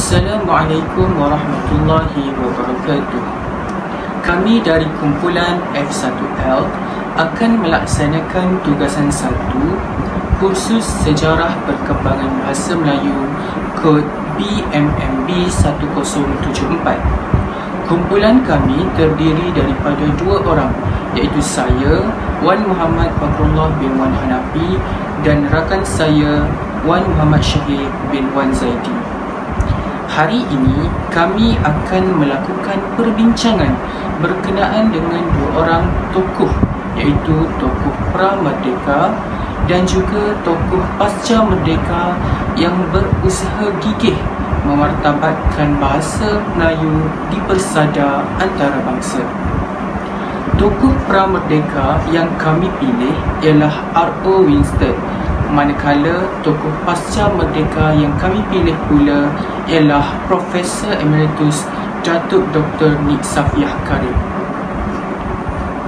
Assalamualaikum warahmatullahi wabarakatuh. Kami dari kumpulan F1L akan melaksanakan tugasan 1 kursus Sejarah Perkembangan Bahasa Melayu kod BMMB 1074. Kumpulan kami terdiri daripada 2 orang, iaitu saya, Wan Muhammad Fakrullah bin Wan Hanafi, dan rakan saya, Wan Muhammad Syahid bin Wan Zaidi. Hari ini kami akan melakukan perbincangan berkenaan dengan 2 orang tokoh, iaitu tokoh pra-merdeka dan juga tokoh pasca merdeka yang berusaha gigih memartabatkan bahasa Melayu di persada antarabangsa. Tokoh pra-merdeka yang kami pilih ialah R.O. Winstedt, manakala tokoh pasca merdeka yang kami pilih pula ialah Profesor Emeritus Datuk Dr. Nik Safiah Karim.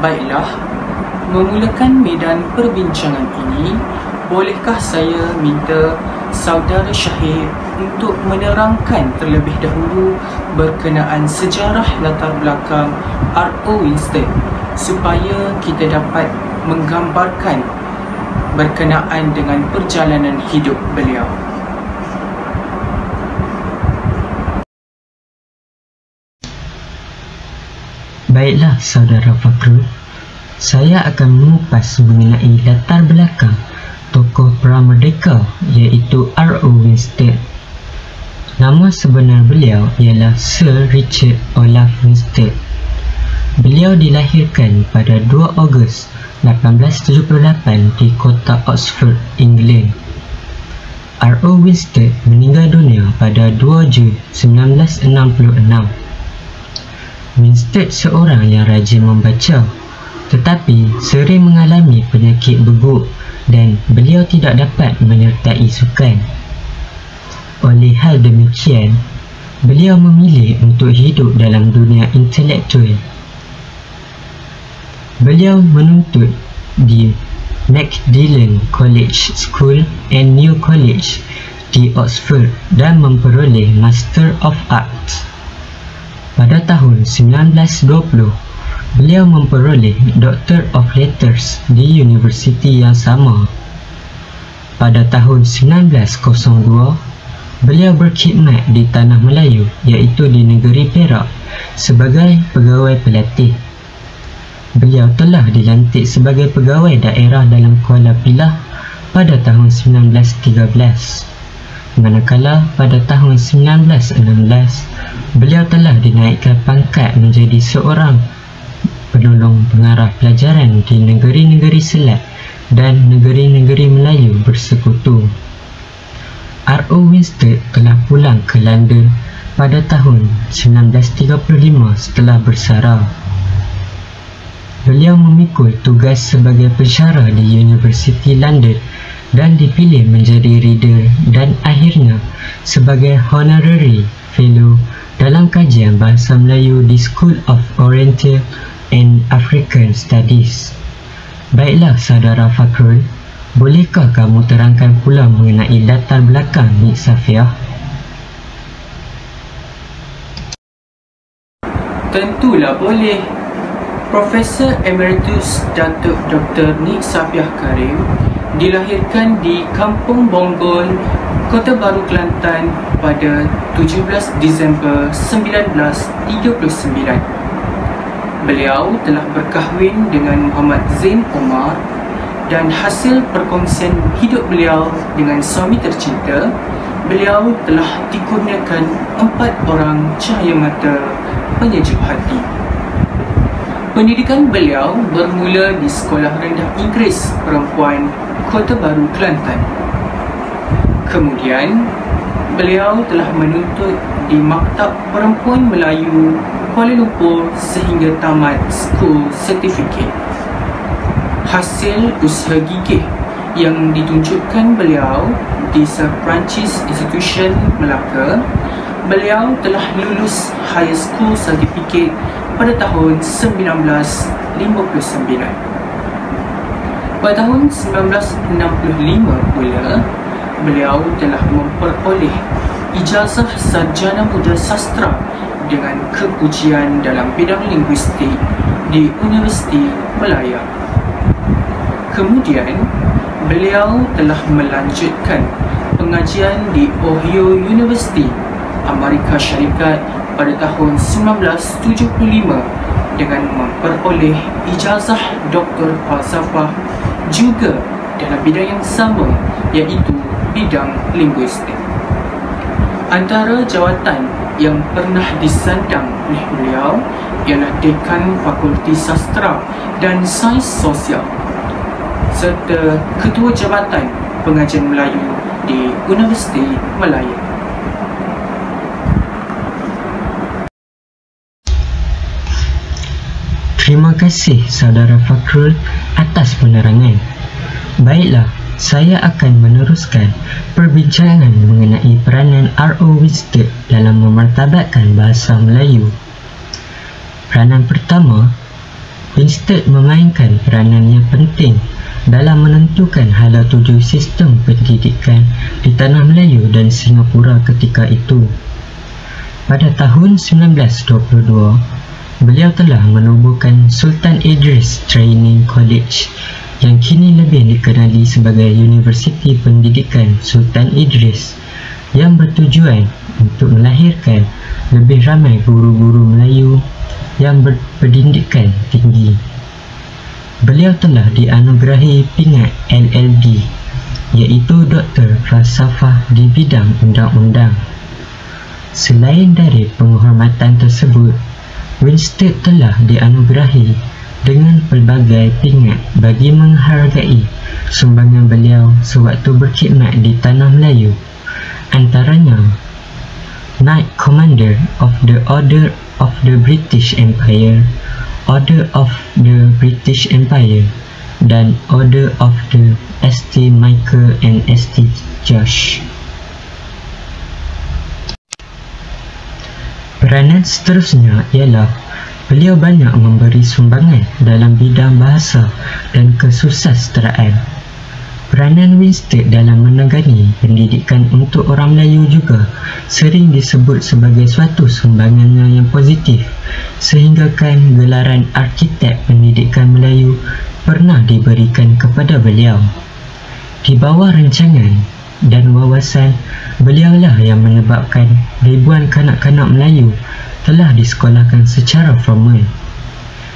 Baiklah, memulakan medan perbincangan ini, bolehkah saya minta saudara Syahid untuk menerangkan terlebih dahulu berkenaan sejarah latar belakang R.O. Winstedt supaya kita dapat menggambarkan berkenaan dengan perjalanan hidup beliau. Baiklah saudara Fakrul, saya akan mengupas mengenai latar belakang tokoh pra-merdeka iaitu R.O. Winstedt. Nama sebenar beliau ialah Sir Richard Olaf Winstedt. Beliau dilahirkan pada 2 Ogos 1878 di kota Oxford, England. R.O. Winstedt meninggal dunia pada 2 Jun 1966. Winstedt seorang yang rajin membaca, tetapi sering mengalami penyakit beguk dan beliau tidak dapat menyertai sukan. Oleh hal demikian, beliau memilih untuk hidup dalam dunia intelektual. Beliau menuntut di Magdalen College School and New College di Oxford dan memperoleh Master of Arts. Pada tahun 1920, beliau memperoleh Doctor of Letters di universiti yang sama. Pada tahun 1902, beliau berkhidmat di Tanah Melayu, iaitu di negeri Perak, sebagai pegawai pelatih. Beliau telah dilantik sebagai pegawai daerah dalam Kuala Pilah pada tahun 1913. Manakala pada tahun 1916, beliau telah dinaikkan pangkat menjadi seorang penolong pengarah pelajaran di negeri-negeri Selat dan negeri-negeri Melayu bersekutu. R.O. Winstedt telah pulang ke London pada tahun 1935 setelah bersara. Beliau memikul tugas sebagai pensyarah di Universiti London dan dipilih menjadi reader dan akhirnya sebagai honorary fellow dalam kajian bahasa Melayu di School of Oriental and African Studies. Baiklah saudara Fakrul, bolehkah kamu terangkan pula mengenai latar belakang Nik Safiah? Tentulah boleh. Profesor Emeritus Datuk Dr. Nik Safiah Karim dilahirkan di Kampung Bonggol, Kota Baru, Kelantan pada 17 Disember 1939. Beliau telah berkahwin dengan Muhammad Zain Omar dan hasil perkongsian hidup beliau dengan suami tercinta, beliau telah dikurniakan 4 orang cahaya mata penyejuk hati. Pendidikan beliau bermula di Sekolah Rendah Inggeris Perempuan Kota Baru, Kelantan. Kemudian, beliau telah menuntut di Maktab Perempuan Melayu Kuala Lumpur sehingga tamat School Certificate. Hasil usaha gigih yang ditunjukkan beliau di Sir Francis Institution, Melaka, beliau telah lulus High School Certificate pada tahun 1959. Pada tahun 1965 pula, beliau telah memperoleh ijazah sarjana muda sastra dengan kepujian dalam bidang linguistik di Universiti Malaya. Kemudian, beliau telah melanjutkan pengajian di Ohio University, Amerika Syarikat pada tahun 1975 dengan memperoleh ijazah Doktor Falsafah juga dalam bidang yang sama, iaitu bidang linguistik. Antara jawatan yang pernah disandang oleh beliau ialah Dekan Fakulti Sastra dan Sains Sosial serta Ketua Jabatan Pengajian Melayu di Universiti Malaya. Terima kasih Saudara Fakrul atas penerangan. Baiklah, saya akan meneruskan perbincangan mengenai peranan R.O. Winstedt dalam memartabatkan bahasa Melayu. Peranan pertama, Winstedt memainkan peranan yang penting dalam menentukan hala tuju sistem pendidikan di Tanah Melayu dan Singapura ketika itu. Pada tahun 1922, beliau telah menubuhkan Sultan Idris Training College yang kini lebih dikenali sebagai Universiti Pendidikan Sultan Idris, yang bertujuan untuk melahirkan lebih ramai guru-guru Melayu yang berpendidikan tinggi. Beliau telah dianugerahi pingat LLD, iaitu Doktor Falsafah di bidang undang-undang. Selain dari penghormatan tersebut, Winstedt telah dianugerahi dengan pelbagai pingat bagi menghargai sumbangan beliau sewaktu berkhidmat di Tanah Melayu, antaranya Knight Commander of the Order of the British Empire, Order of the British Empire, dan Order of the St. Michael and St. George. Peranan seterusnya ialah beliau banyak memberi sumbangan dalam bidang bahasa dan kesusasteraan. Peranan Winstedt dalam menegani pendidikan untuk orang Melayu juga sering disebut sebagai suatu sumbangannya yang positif, sehinggakan gelaran Arkitek Pendidikan Melayu pernah diberikan kepada beliau. Di bawah rancangan dan wawasan beliaulah yang menyebabkan ribuan kanak-kanak Melayu telah disekolahkan secara formal,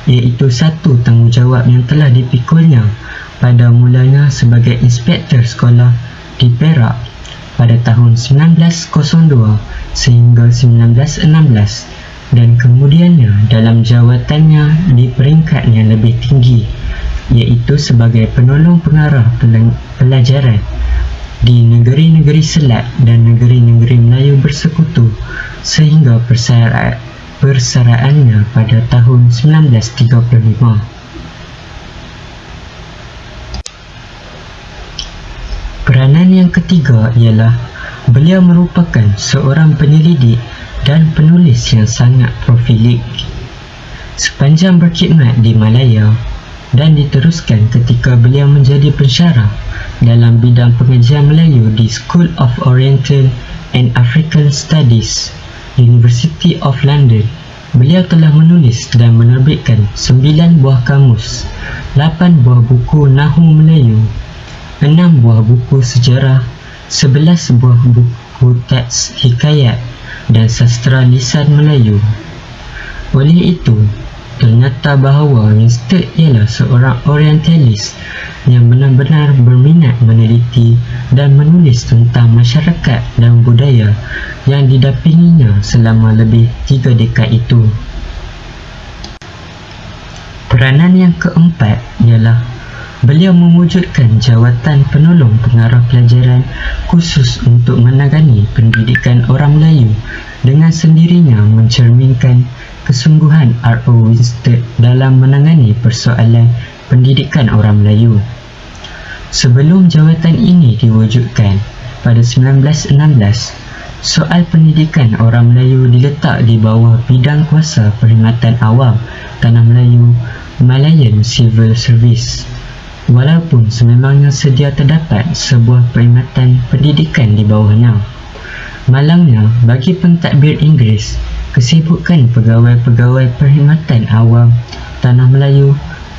iaitu satu tanggungjawab yang telah dipikulnya pada mulanya sebagai inspektor sekolah di Perak pada tahun 1902 sehingga 1916, dan kemudiannya dalam jawatannya di peringkat yang lebih tinggi, iaitu sebagai penolong pengarah pelajaran di negeri-negeri Selat dan negeri-negeri Melayu Bersekutu sehingga perseraannya pada tahun 1935. Peranan yang ketiga ialah beliau merupakan seorang penyelidik dan penulis yang sangat profilik. Sepanjang berkhidmat di Malaya dan diteruskan ketika beliau menjadi pensyarah dalam bidang pengajian Melayu di School of Oriental and African Studies, University of London, beliau telah menulis dan menerbitkan 9 buah kamus, 8 buah buku Nahu Melayu, 6 buah buku sejarah, 11 buah buku teks hikayat dan sastra lisan Melayu. Oleh itu, ternyata bahawa Winstedt ialah seorang orientalis yang benar-benar berminat meneliti dan menulis tentang masyarakat dan budaya yang didapinginya selama lebih 3 dekad itu. Peranan yang keempat ialah beliau mewujudkan jawatan penolong pengarah pelajaran khusus untuk menangani pendidikan orang Melayu, dengan sendirinya mencerminkan kesungguhan R.O. Winstedt dalam menangani persoalan pendidikan orang Melayu. Sebelum jawatan ini diwujudkan pada 1916, soal pendidikan orang Melayu diletak di bawah bidang kuasa Perkhidmatan Awam Tanah Melayu, Malayan Civil Service. Walaupun sememangnya sedia terdapat sebuah perkhidmatan pendidikan di bawahnya, Malangnya, bagi pentadbir Inggeris, kesibukan pegawai-pegawai perkhidmatan awam Tanah Melayu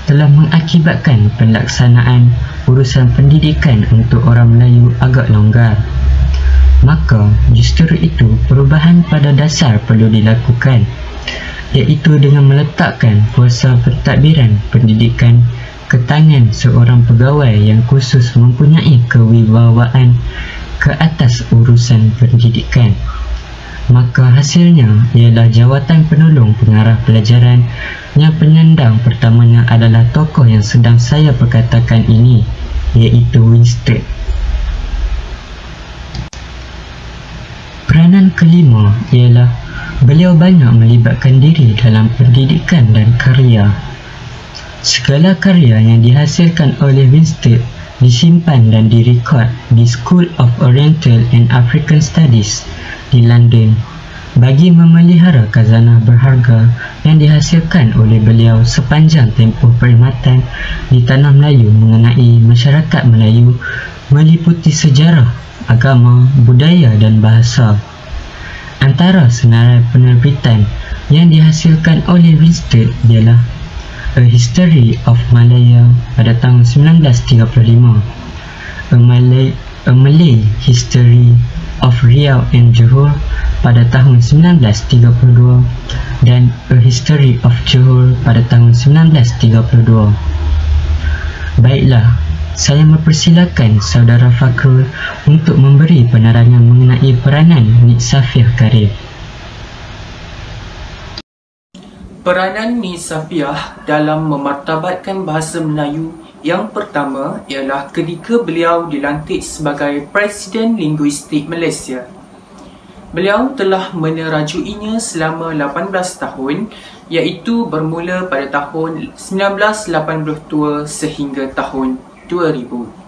telah mengakibatkan pelaksanaan urusan pendidikan untuk orang Melayu agak longgar. Maka, justru itu perubahan pada dasar perlu dilakukan, iaitu dengan meletakkan kuasa pentadbiran pendidikan ke tangan seorang pegawai yang khusus mempunyai kewibawaan ke atas urusan pendidikan. Maka hasilnya ialah jawatan penolong pengarah pelajaran yang penyandang pertamanya adalah tokoh yang sedang saya perkatakan ini, iaitu Winstead. Peranan kelima ialah beliau banyak melibatkan diri dalam pendidikan dan karya. Segala karya yang dihasilkan oleh Winstead disimpan dan direkod di School of Oriental and African Studies di London bagi memelihara khazanah berharga yang dihasilkan oleh beliau sepanjang tempoh perkhidmatan di Tanah Melayu mengenai masyarakat Melayu meliputi sejarah, agama, budaya dan bahasa. Antara senarai penerbitan yang dihasilkan oleh Winstead ialah A History of Malaya pada tahun 1935, A Malay History of Riau and Johor pada tahun 1932 dan A History of Johor pada tahun 1932. Baiklah, saya mempersilakan Saudara Fakrul untuk memberi penerangan mengenai peranan Nik Safiah Karim. Peranan Nik Safiah dalam memartabatkan bahasa Melayu yang pertama ialah ketika beliau dilantik sebagai Presiden Linguistik Malaysia. Beliau telah menerajuinya selama 18 tahun, iaitu bermula pada tahun 1982 sehingga tahun 2000.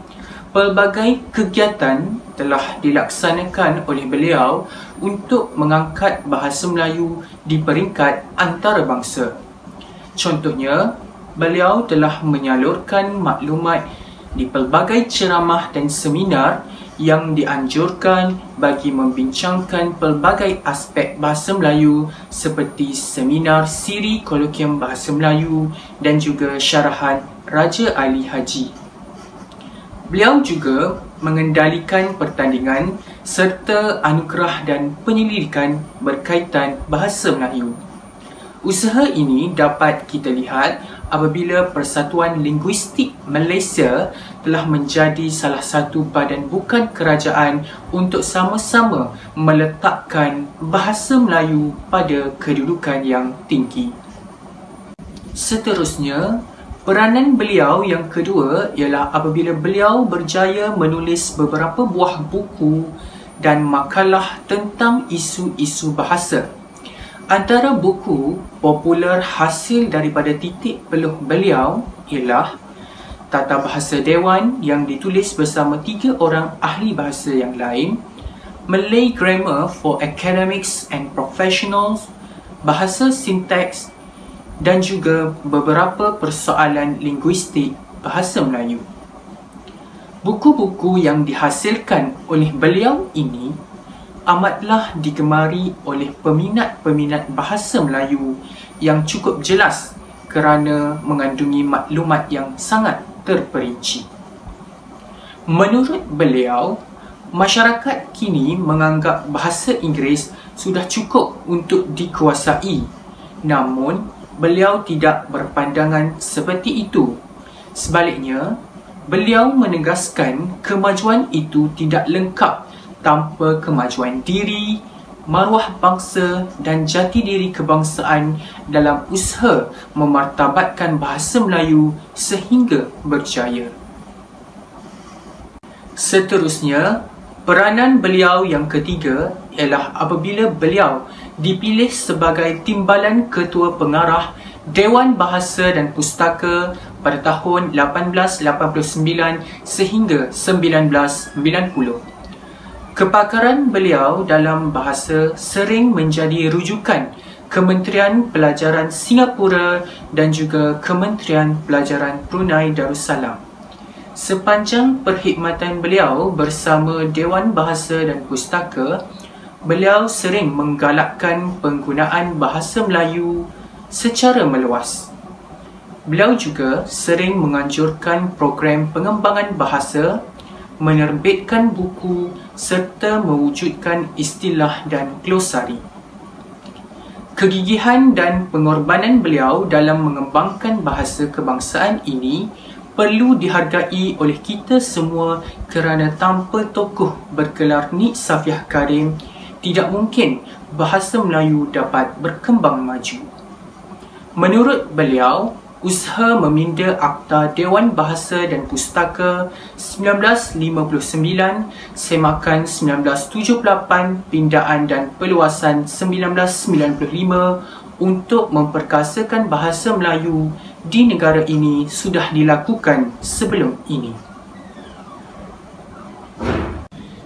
Pelbagai kegiatan telah dilaksanakan oleh beliau untuk mengangkat bahasa Melayu di peringkat antarabangsa. Contohnya, beliau telah menyalurkan maklumat di pelbagai ceramah dan seminar yang dianjurkan bagi membincangkan pelbagai aspek bahasa Melayu seperti seminar siri kolokium bahasa Melayu dan juga syarahan Raja Ali Haji. Beliau juga mengendalikan pertandingan serta anugerah dan penyelidikan berkaitan bahasa Melayu. Usaha ini dapat kita lihat apabila Persatuan Linguistik Malaysia telah menjadi salah satu badan bukan kerajaan untuk sama-sama meletakkan bahasa Melayu pada kedudukan yang tinggi. Seterusnya, peranan beliau yang kedua ialah apabila beliau berjaya menulis beberapa buah buku dan makalah tentang isu-isu bahasa. Antara buku popular hasil daripada titik peluh beliau ialah Tata Bahasa Dewan yang ditulis bersama 3 orang ahli bahasa yang lain, Malay Grammar for Academics and Professionals, Bahasa Sintaks dan juga beberapa persoalan linguistik bahasa Melayu. Buku-buku yang dihasilkan oleh beliau ini amatlah digemari oleh peminat-peminat bahasa Melayu yang cukup jelas kerana mengandungi maklumat yang sangat terperinci. Menurut beliau, masyarakat kini menganggap bahasa Inggeris sudah cukup untuk dikuasai. Namun, beliau tidak berpandangan seperti itu. Sebaliknya, beliau menegaskan kemajuan itu tidak lengkap tanpa kemajuan diri, maruah bangsa dan jati diri kebangsaan dalam usaha memartabatkan bahasa Melayu sehingga berjaya. Seterusnya, peranan beliau yang ketiga ialah apabila beliau dipilih sebagai timbalan ketua pengarah Dewan Bahasa dan Pustaka pada tahun 1889 sehingga 1990. Kepakaran beliau dalam bahasa sering menjadi rujukan Kementerian Pelajaran Singapura dan juga Kementerian Pelajaran Brunei Darussalam. Sepanjang perkhidmatan beliau bersama Dewan Bahasa dan Pustaka, beliau sering menggalakkan penggunaan bahasa Melayu secara meluas. Beliau juga sering menganjurkan program pengembangan bahasa, menerbitkan buku serta mewujudkan istilah dan glosari. Kegigihan dan pengorbanan beliau dalam mengembangkan bahasa kebangsaan ini perlu dihargai oleh kita semua kerana tanpa tokoh bergelar Nik Safiah Karim, tidak mungkin bahasa Melayu dapat berkembang maju. Menurut beliau, usaha meminda Akta Dewan Bahasa dan Pustaka 1959, semakan 1978, pindaan dan perluasan 1995 untuk memperkasakan bahasa Melayu di negara ini sudah dilakukan sebelum ini.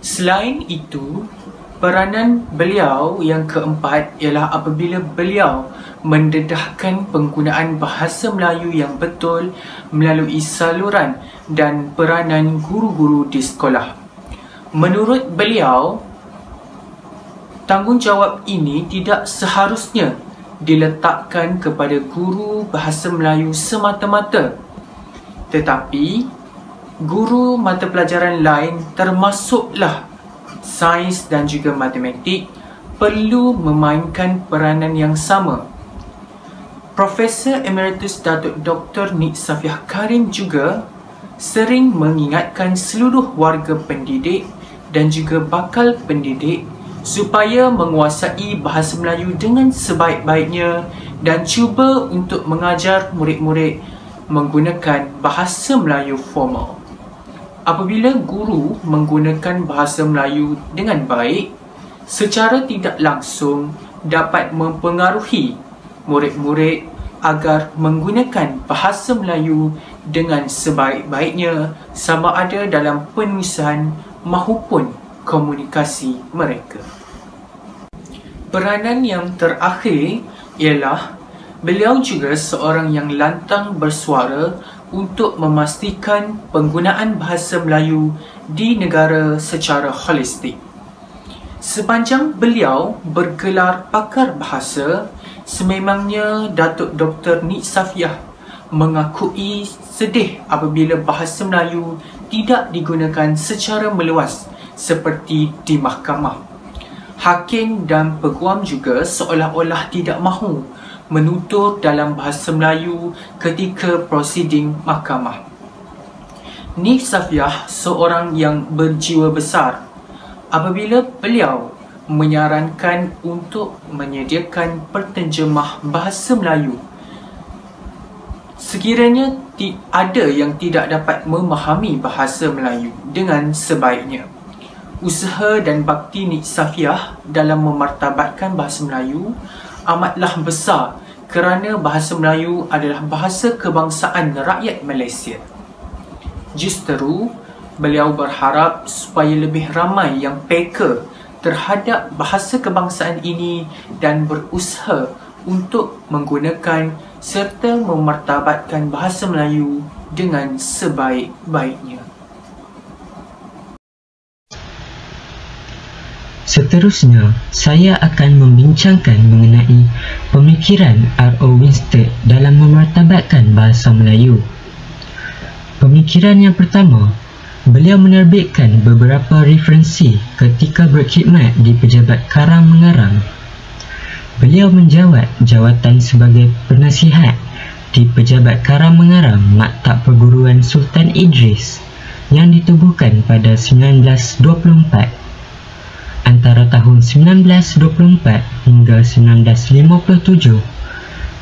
Selain itu, peranan beliau yang keempat ialah apabila beliau mendedahkan penggunaan bahasa Melayu yang betul melalui saluran dan peranan guru-guru di sekolah. Menurut beliau, tanggungjawab ini tidak seharusnya diletakkan kepada guru bahasa Melayu semata-mata, tetapi guru mata pelajaran lain termasuklah sains dan juga matematik perlu memainkan peranan yang sama. Profesor Emeritus Datuk Dr. Nik Safiah Karim juga sering mengingatkan seluruh warga pendidik dan juga bakal pendidik supaya menguasai bahasa Melayu dengan sebaik-baiknya dan cuba untuk mengajar murid-murid menggunakan bahasa Melayu formal. Apabila guru menggunakan bahasa Melayu dengan baik, secara tidak langsung dapat mempengaruhi murid-murid agar menggunakan bahasa Melayu dengan sebaik-baiknya sama ada dalam penulisan maupun komunikasi mereka. Peranan yang terakhir ialah beliau juga seorang yang lantang bersuara untuk memastikan penggunaan bahasa Melayu di negara secara holistik. Sepanjang beliau bergelar pakar bahasa, sememangnya Datuk Dr. Nik Safiah mengakui sedih apabila bahasa Melayu tidak digunakan secara meluas seperti di mahkamah. Hakim dan peguam juga seolah-olah tidak mahu menutur dalam bahasa Melayu ketika prosiding mahkamah. Nik Safiah seorang yang berjiwa besar apabila beliau menyarankan untuk menyediakan penterjemah bahasa Melayu. Sekiranya ada yang tidak dapat memahami bahasa Melayu dengan sebaiknya, usaha dan bakti Nik Safiah dalam memartabatkan bahasa Melayu amatlah besar kerana bahasa Melayu adalah bahasa kebangsaan rakyat Malaysia. Justeru, beliau berharap supaya lebih ramai yang peka terhadap bahasa kebangsaan ini dan berusaha untuk menggunakan serta memartabatkan bahasa Melayu dengan sebaik-baiknya. Seterusnya, saya akan membincangkan mengenai pemikiran R.O. Winstead dalam memartabatkan bahasa Melayu. Pemikiran yang pertama, beliau menerbitkan beberapa referensi ketika berkhidmat di Pejabat Karang Mengarang. Beliau menjawat jawatan sebagai penasihat di Pejabat Karang Mengarang Maktab Perguruan Sultan Idris yang ditubuhkan pada 1924. Antara tahun 1924 hingga 1957,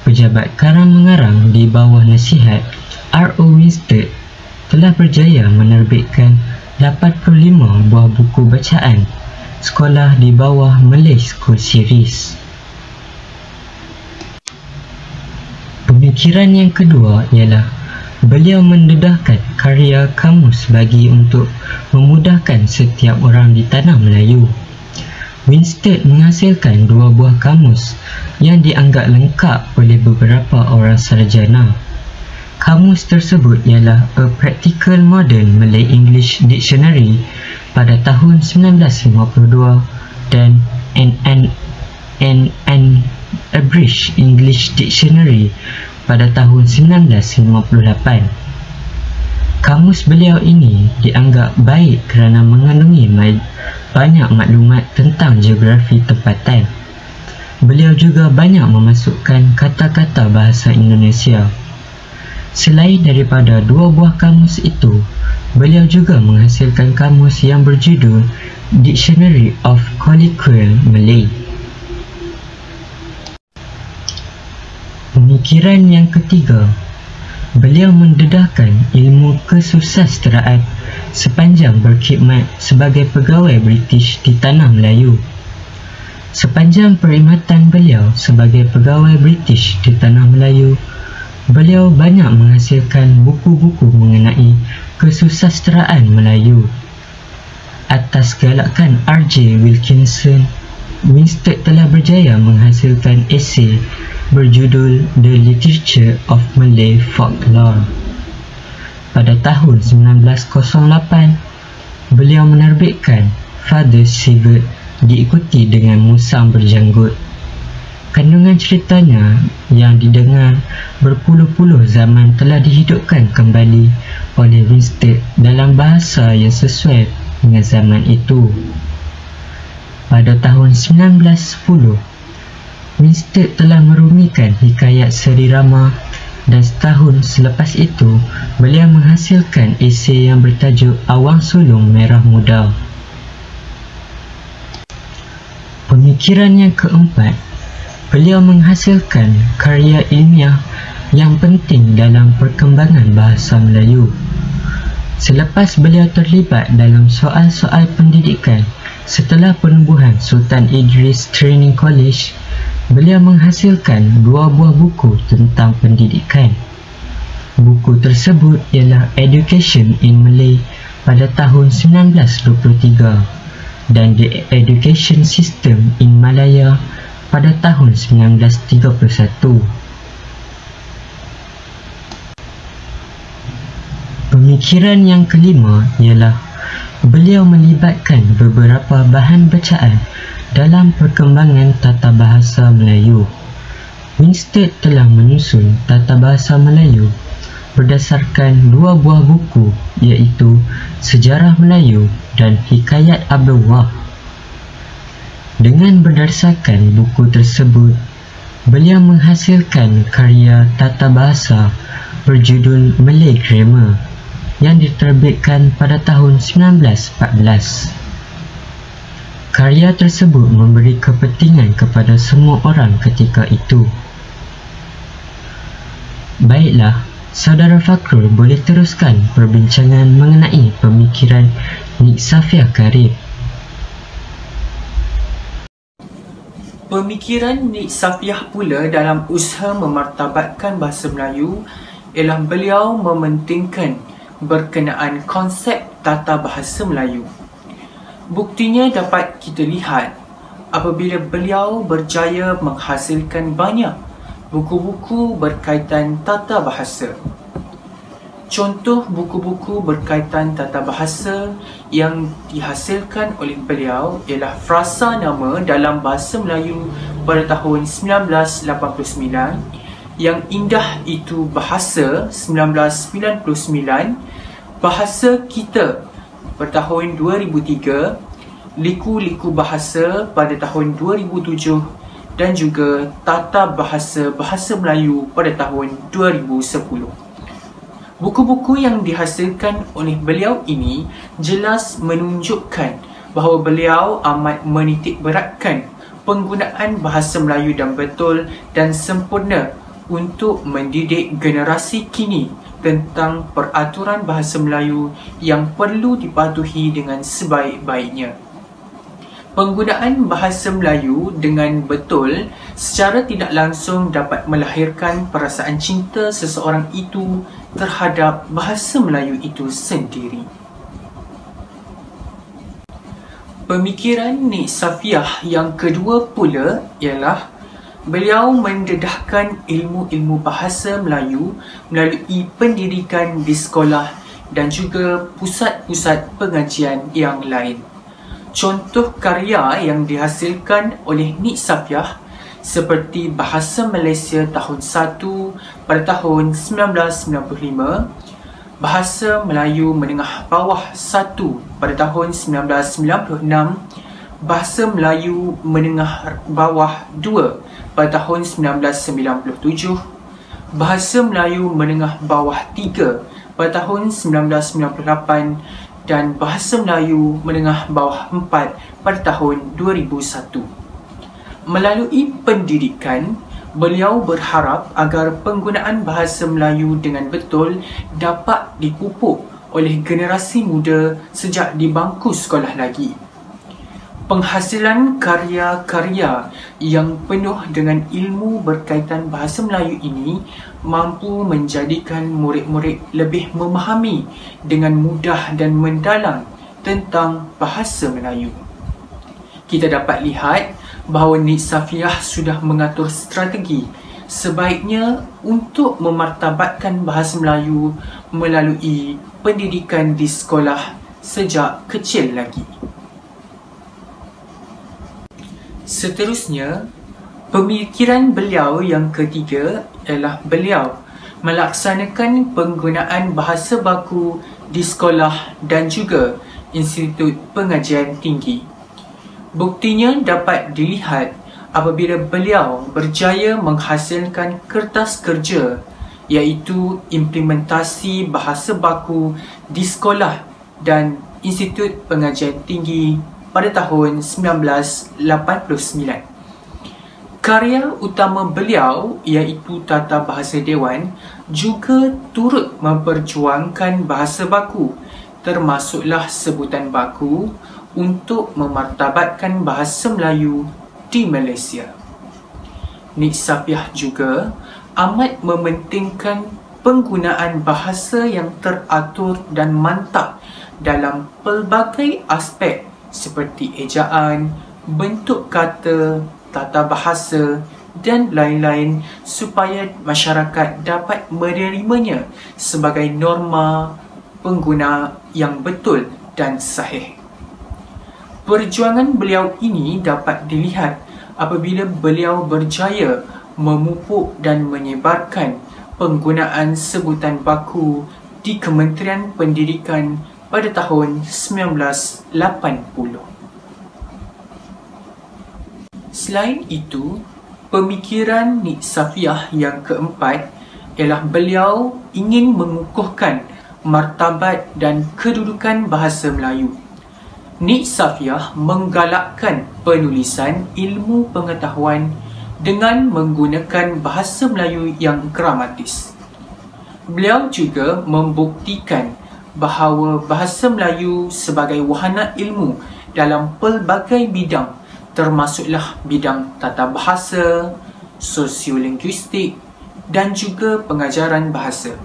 Pejabat Karang Mengarang di bawah nasihat R.O. Winstead telah berjaya menerbitkan 85 buah buku bacaan sekolah di bawah Malay School Series. Pemikiran yang kedua ialah beliau mendedahkan karya kamus bagi untuk memudahkan setiap orang di tanah Melayu. Winstead menghasilkan 2 buah kamus yang dianggap lengkap oleh beberapa orang sarjana. Kamus tersebut ialah A Practical Modern Malay English Dictionary pada tahun 1952 dan and an Abridged English Dictionary pada tahun 1958. Kamus beliau ini dianggap baik kerana mengandungi banyak maklumat tentang geografi tempatan. Beliau juga banyak memasukkan kata-kata bahasa Indonesia. Selain daripada dua buah kamus itu, beliau juga menghasilkan kamus yang berjudul Dictionary of Colloquial Malay. Pemikiran yang ketiga, beliau mendedahkan ilmu kesusasteraan sepanjang berkhidmat sebagai pegawai British di Tanah Melayu. Sepanjang perkhidmatan beliau sebagai pegawai British di Tanah Melayu, beliau banyak menghasilkan buku-buku mengenai kesusasteraan Melayu. Atas galakan R.J. Wilkinson, Winstead telah berjaya menghasilkan esei berjudul The Literature of Malay Folklore. Pada tahun 1908, beliau menerbitkan Father Sivert diikuti dengan Musang Berjanggut. Kandungan ceritanya yang didengar berpuluh-puluh zaman telah dihidupkan kembali oleh Winstead dalam bahasa yang sesuai dengan zaman itu. Pada tahun 1910, Winstead telah merumikan hikayat seri Rama dan setahun selepas itu, beliau menghasilkan esei yang bertajuk Awang Sulung Merah Muda. Pemikiran yang keempat, beliau menghasilkan karya ilmiah yang penting dalam perkembangan bahasa Melayu. Selepas beliau terlibat dalam soal-soal pendidikan setelah penubuhan Sultan Idris Training College, beliau menghasilkan dua buah buku tentang pendidikan. Buku tersebut ialah Education in Malay pada tahun 1923 dan The Education System in Malaya pada tahun 1931. Pemikiran yang kelima ialah beliau melibatkan beberapa bahan bacaan dalam perkembangan tata bahasa Melayu. Winstead telah menyusun tata bahasa Melayu berdasarkan dua buah buku, iaitu Sejarah Melayu dan Hikayat Abdullah. Dengan berdasarkan buku tersebut, beliau menghasilkan karya tata bahasa berjudul Malay Grammar yang diterbitkan pada tahun 1914. Karya tersebut memberi kepentingan kepada semua orang ketika itu. Baiklah, Saudara Fakrul boleh teruskan perbincangan mengenai pemikiran Nik Safiah Karib. Pemikiran Nik Safiah pula dalam usaha memartabatkan bahasa Melayu ialah beliau mementingkan berkenaan konsep tata bahasa Melayu. Buktinya dapat kita lihat apabila beliau berjaya menghasilkan banyak buku-buku berkaitan tata bahasa. Contoh buku-buku berkaitan tata bahasa yang dihasilkan oleh beliau ialah Frasa Nama dalam Bahasa Melayu pada tahun 1989, Yang Indah Itu Bahasa 1999, Bahasa Kita pada tahun 2003, Liku-Liku Bahasa pada tahun 2007 dan juga Tata Bahasa Bahasa Melayu pada tahun 2010. Buku-buku yang dihasilkan oleh beliau ini jelas menunjukkan bahawa beliau amat menitik beratkan penggunaan bahasa Melayu dan betul dan sempurna untuk mendidik generasi kini tentang peraturan bahasa Melayu yang perlu dipatuhi dengan sebaik-baiknya. Penggunaan bahasa Melayu dengan betul secara tidak langsung dapat melahirkan perasaan cinta seseorang itu terhadap bahasa Melayu itu sendiri. Pemikiran Nik Safiah yang kedua pula ialah beliau mendedahkan ilmu-ilmu bahasa Melayu melalui pendidikan di sekolah dan juga pusat-pusat pengajian yang lain. Contoh karya yang dihasilkan oleh Nik Safiah seperti Bahasa Malaysia Tahun 1 pada tahun 1995, Bahasa Melayu Menengah Bawah 1 pada tahun 1996, Bahasa Melayu Menengah Bawah 2 pada tahun 1997, Bahasa Melayu Menengah Bawah 3 pada tahun 1998 dan Bahasa Melayu Menengah Bawah 4 pada tahun 2001. Melalui pendidikan, beliau berharap agar penggunaan bahasa Melayu dengan betul dapat dipupuk oleh generasi muda sejak di bangku sekolah lagi. Penghasilan karya-karya yang penuh dengan ilmu berkaitan bahasa Melayu ini mampu menjadikan murid-murid lebih memahami dengan mudah dan mendalam tentang bahasa Melayu. Kita dapat lihat bahawa Nik Safiah sudah mengatur strategi sebaiknya untuk memartabatkan bahasa Melayu melalui pendidikan di sekolah sejak kecil lagi. Seterusnya, pemikiran beliau yang ketiga ialah beliau melaksanakan penggunaan bahasa baku di sekolah dan juga institut pengajian tinggi. Buktinya dapat dilihat apabila beliau berjaya menghasilkan kertas kerja iaitu implementasi bahasa baku di sekolah dan institut pengajian tinggi pada tahun 1989. Karya utama beliau iaitu Tata Bahasa Dewan juga turut memperjuangkan bahasa baku, termasuklah sebutan baku untuk memartabatkan bahasa Melayu di Malaysia. Nik Safiah juga amat mementingkan penggunaan bahasa yang teratur dan mantap dalam pelbagai aspek seperti ejaan, bentuk kata, tata bahasa dan lain-lain supaya masyarakat dapat menerimanya sebagai norma pengguna yang betul dan sahih. Perjuangan beliau ini dapat dilihat apabila beliau berjaya memupuk dan menyebarkan penggunaan sebutan baku di Kementerian Pendidikan pada tahun 1980. Selain itu, pemikiran Nik Safiah yang keempat ialah beliau ingin mengukuhkan martabat dan kedudukan bahasa Melayu. Nik Safiah menggalakkan penulisan ilmu pengetahuan dengan menggunakan bahasa Melayu yang gramatis. Beliau juga membuktikan bahawa bahasa Melayu sebagai wahana ilmu dalam pelbagai bidang, termasuklah bidang tata bahasa, sosiolinguistik dan juga pengajaran bahasa.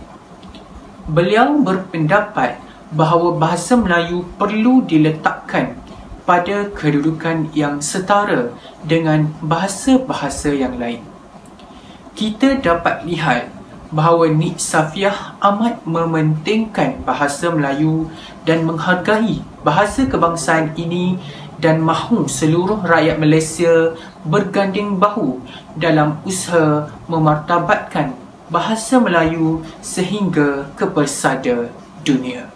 Beliau berpendapat bahawa bahasa Melayu perlu diletakkan pada kedudukan yang setara dengan bahasa-bahasa yang lain. Kita dapat lihat bahawa Nik Safiah amat mementingkan bahasa Melayu dan menghargai bahasa kebangsaan ini dan mahu seluruh rakyat Malaysia berganding bahu dalam usaha memartabatkan bahasa Melayu sehingga ke persada dunia.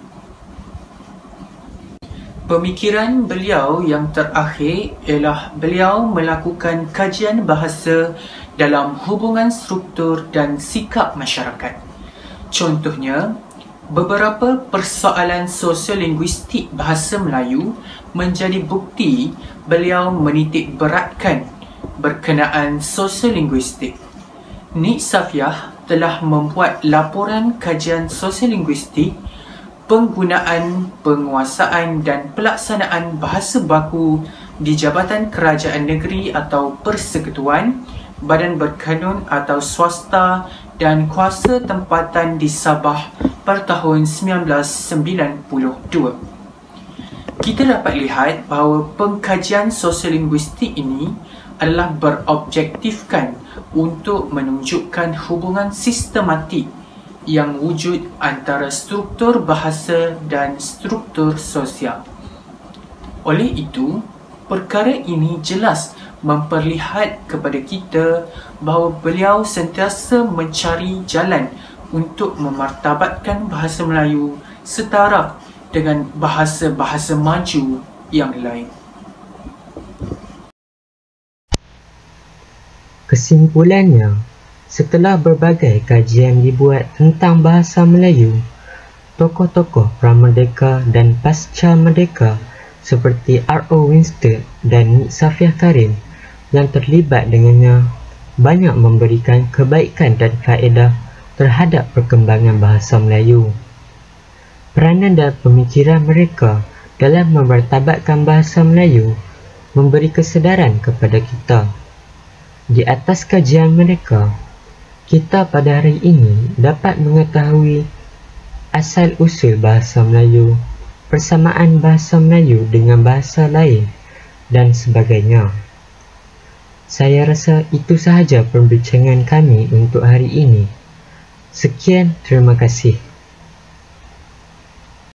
Pemikiran beliau yang terakhir ialah beliau melakukan kajian bahasa dalam hubungan struktur dan sikap masyarakat. Contohnya, beberapa persoalan sosiolinguistik bahasa Melayu menjadi bukti beliau menitik beratkan berkenaan sosiolinguistik. Nik Safiah telah membuat laporan kajian sosiolinguistik, penggunaan, penguasaan dan pelaksanaan bahasa baku di Jabatan Kerajaan Negeri atau Persekutuan, badan berkanun atau swasta dan kuasa tempatan di Sabah pada tahun 1992. Kita dapat lihat bahawa pengkajian sosiolinguistik ini adalah berobjektifkan untuk menunjukkan hubungan sistematik yang wujud antara struktur bahasa dan struktur sosial. Oleh itu, perkara ini jelas memperlihat kepada kita bahawa beliau sentiasa mencari jalan untuk memartabatkan bahasa Melayu setara dengan bahasa-bahasa maju yang lain. Kesimpulannya, setelah berbagai kajian dibuat tentang bahasa Melayu, tokoh-tokoh pramerdeka dan pasca merdeka seperti R.O. Winstead dan Nik Safiah Karim yang terlibat dengannya banyak memberikan kebaikan dan faedah terhadap perkembangan bahasa Melayu. Peranan dan pemikiran mereka dalam memartabatkan bahasa Melayu memberi kesedaran kepada kita. Di atas kajian mereka, kita pada hari ini dapat mengetahui asal-usul bahasa Melayu, persamaan bahasa Melayu dengan bahasa lain dan sebagainya. Saya rasa itu sahaja perbincangan kami untuk hari ini. Sekian, terima kasih.